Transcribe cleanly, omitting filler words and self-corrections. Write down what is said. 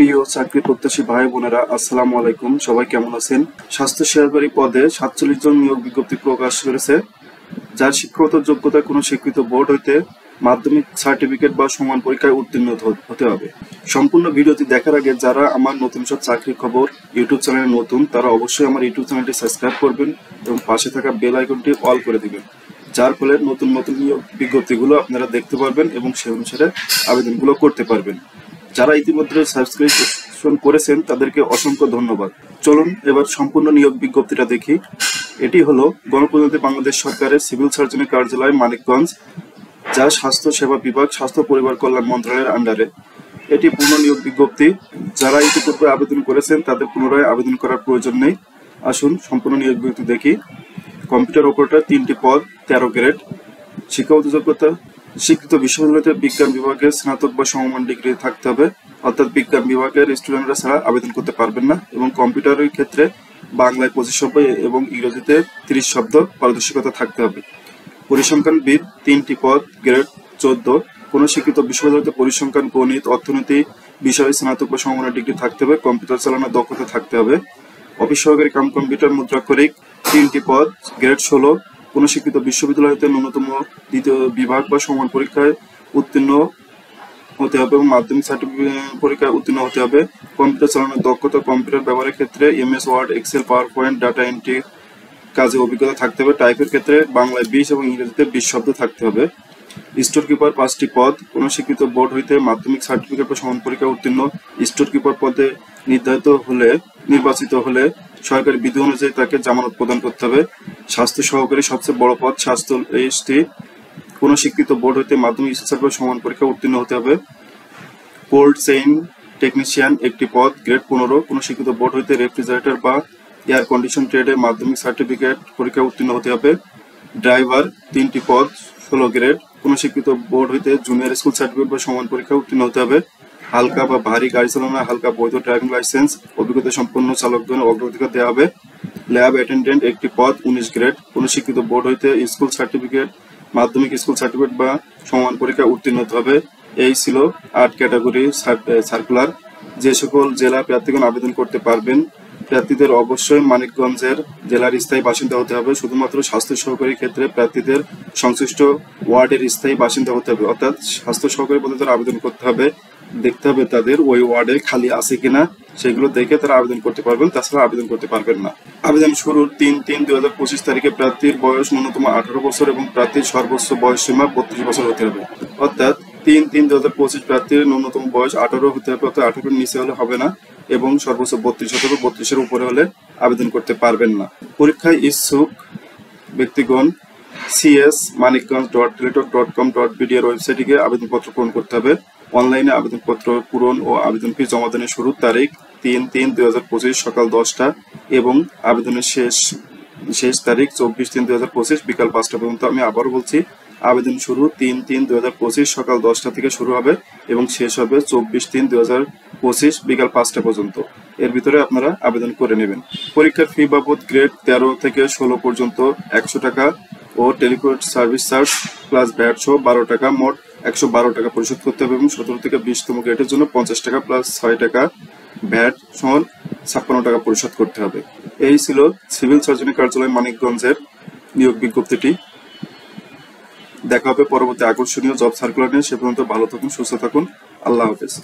প্রিয় চাকরি প্রত্যাশী ভাই বোনেরা, আসসালামু আলাইকুম। সবাই কেমন আছেন? স্বাস্থ্য সেবাকারী পদে 47 জন নিয়োগ বিজ্ঞপ্তি প্রকাশ করেছে, যার শিক্ষাগত যোগ্যতা কোনো স্বীকৃত বোর্ড হইতে মাধ্যমিক সার্টিফিকেট বা সমান পরীক্ষায় উত্তীর্ণ হতে হবে। সম্পূর্ণ ভিডিওটি দেখার আগে যারা আমার নতুন সব চাকরির খবর ইউটিউব চ্যানেলে নতুন, তারা অবশ্যই আমার ইউটিউব চ্যানেলটি সাবস্ক্রাইব করবেন এবং পাশে থাকা বেল আইকনটি অল করে দিবেন, যার ফলে নতুন নতুন নিয়োগ বিজ্ঞপ্তিগুলো আপনারা দেখতে পারবেন এবং সেই অনুসারে আবেদনগুলো করতে পারবেন। যারা ইতিমধ্যে সাবস্ক্রিপশন করেছেন তাদেরকে অসংখ্য ধন্যবাদ। চলুন এবার সম্পূর্ণ নিয়োগ বিজ্ঞপ্তিটা দেখি। এটি হলো গণপ্রজাতন্ত্রী বাংলাদেশ সরকারের সিভিল সার্জনের কার্যালয় মানিকগঞ্জ, যা স্বাস্থ্য সেবা বিভাগ, স্বাস্থ্য পরিবার কল্যাণ মন্ত্রণালয়ের আন্ডারে। এটি পূর্ণ নিয়োগ বিজ্ঞপ্তি। যারা ইতিপূর্বে আবেদন করেছেন তাদের পুনরায় আবেদন করার প্রয়োজন নেই। আসুন সম্পূর্ণ নিয়োগ বিজ্ঞপ্তি দেখি। কম্পিউটার অপারেটর 3টি পদ, 13 গ্রেড। শিক্ষাগত যোগ্যতা স্বীকৃত বিশ্ববিদ্যালয়তে বিজ্ঞান বিভাগে স্নাতক বা সমমান ডিগ্রি থাকতে হবে, অর্থাৎ বিজ্ঞান বিভাগের স্টুডেন্টরা ছাড়া আবেদন করতে পারবেন না। এবং কম্পিউটারের ক্ষেত্রে বাংলায় 25 শব্দ এবং ইংরেজিতে 30 শব্দ পারদর্শিকতা থাকতে হবে। পরিসংখ্যানবিদ 3টি পদ, গ্রেড 14। কোনো স্বীকৃত বিশ্ববিদ্যালয়তে পরিসংখ্যান, গণিত, অর্থনীতি বিষয়ে স্নাতক বা সমমানের ডিগ্রি থাকতে হবে, কম্পিউটার চালানোর দক্ষতা থাকতে হবে। অফিস সহকারী কাম কম্পিউটার মুদ্রাক্ষরিক 3টি পদ, গ্রেড 16। কোনো স্বীকৃত বিশ্ববিদ্যালয়তে ন্যূনতম দ্বিতীয় বিভাগ বা সমান পরীক্ষায় উত্তীর্ণ হতে হবে এবং মাধ্যমিক সার্টিফিকেট পরীক্ষায় উত্তীর্ণ হতে হবে। কম্পিউটার চালানোর দক্ষতা, কম্পিউটার ব্যবহারের ক্ষেত্রে MS Word, Excel, PowerPoint, data entry কাজে অভিজ্ঞতা থাকতে হবে। টাইপের ক্ষেত্রে বাংলায় 20 এবং ইংরেজিতে 20 শব্দ থাকতে হবে। স্টোর কিপার 5টি পদ, কোনো স্বীকৃত বোর্ড হইতে মাধ্যমিক সার্টিফিকেট বা সমান পরীক্ষায় উত্তীর্ণ। স্টোর কিপার পদে নির্বাচিত হলে সরকারি বিধি অনুযায়ী তাকে জামানত প্রদান করতে হবে। স্বাস্থ্য সহকারী সবচেয়ে বড় পদ, স্বাস্থ্য ST। কোনো স্বীকৃত বোর্ড হইতে মাধ্যমিক সার্টিফিকেট সমান পরীক্ষায় উত্তীর্ণ হতে হবে। কোল্ড চেইন টেকনিশিয়ান 1টি পদ, গ্রেড 15। কোনো স্বীকৃত বোর্ড হইতে রেফ্রিজারেটর বা এয়ার কন্ডিশন ট্রেডে মাধ্যমিক সার্টিফিকেট পরীক্ষায় উত্তীর্ণ হতে হবে। ড্রাইভার 3টি পদ, 16 গ্রেড। কোনো স্বীকৃত বোর্ড হইতে জুনিয়র স্কুল সার্টিফিকেট বা সমান পরীক্ষায় উত্তীর্ণ হতে হবে। হালকা বা ভারী গাড়ি চালানো, হালকা বৈধ ড্রাইভিং লাইসেন্স, অভিজ্ঞতা সম্পন্ন চালকদের অগ্রাধিকার দেওয়া হবে। ল্যাব অ্যাটেন্ডেন্ট 1টি পদ, 19 গ্রেড। কোনো স্বীকৃত বোর্ড হইতে স্কুল সার্টিফিকেট, মাধ্যমিক স্কুল সার্টিফিকেট বা সমান পরীক্ষায় উত্তীর্ণ হতে হবে। এই ছিল 8 ক্যাটাগরি সার্কুলার। যে সকল জেলা প্রার্থীগণ আবেদন করতে পারবেন, প্রার্থীদের অবশ্যই মানিকগঞ্জের জেলার স্থায়ী বাসিন্দা হতে হবে। শুধুমাত্র স্বাস্থ্য সহকারী ক্ষেত্রে প্রার্থীদের সংশ্লিষ্ট ওয়ার্ডের স্থায়ী বাসিন্দা হতে হবে, অর্থাৎ স্বাস্থ্য সহকারী পদে তারা আবেদন করতে হবে। দেখতে হবে তাদের ওই ওয়ার্ডে খালি আছে কিনা, সেগুলো দেখে তারা আবেদন করতে পারবেন, তাছাড়া আবেদন করতে পারবেন না। আবেদন শুরুর 3/3/2025 তারিখে প্রার্থীর বয়স ন্যূনতম 18 বছর এবং প্রার্থীর সর্বোচ্চ বয়স সীমা 32 বছর হতে হবে। অর্থাৎ 3/3/2025 প্রার্থীর ন্যূনতম বয়স 18 হতে হবে, অর্থাৎ 18-এর নিচে হলে হবে না, এবং সর্বোচ্চ 32 হতে হবে। 32-এর উপরে হলে আবেদন করতে পারবেন না। পরীক্ষায় ইচ্ছুক ব্যক্তিগণ cs.manikganj.teletalk.com.bd এর ওয়েবসাইটে গিয়ে আবেদনপত্র পূরণ করতে হবে। অনলাইনে আবেদনপত্র পূরণ ও আবেদন ফি জমা দানের শুরুর তারিখ 3/3/2025 সকাল 10টা এবং আবেদনের শেষ তারিখ 24/3/2025 বিকাল 5টা পর্যন্ত। আমি আবারও বলছি, আবেদন শুরু 3/3/2025 সকাল 10টা থেকে শুরু হবে এবং শেষ হবে 24/3/2025 বিকাল 5টা পর্যন্ত। এর ভিতরে আপনারা আবেদন করে নেবেন। পরীক্ষার ফি বাবদ গ্রেড 13 থেকে 16 পর্যন্ত 100 টাকা ও telecom service charge plus VAT সহ 12 টাকা, মোট 112 টাকা পরিশোধ করতে হবে এবং 17 থেকে 20তম গ্রেডের জন্য 50 টাকা প্লাস 6 টাকা ভ্যাট সহ 56 টাকা পরিশোধ করতে হবে। এই ছিল সিভিল সার্জনের কার্যালয় মানিকগঞ্জের নিয়োগ বিজ্ঞপ্তিটি। দেখা হবে পরবর্তী আকর্ষণীয় জব সার্কুলার নিয়ে। সে পর্যন্ত ভালো থাকুন, সুস্থ থাকুন। আল্লাহ হাফেজ।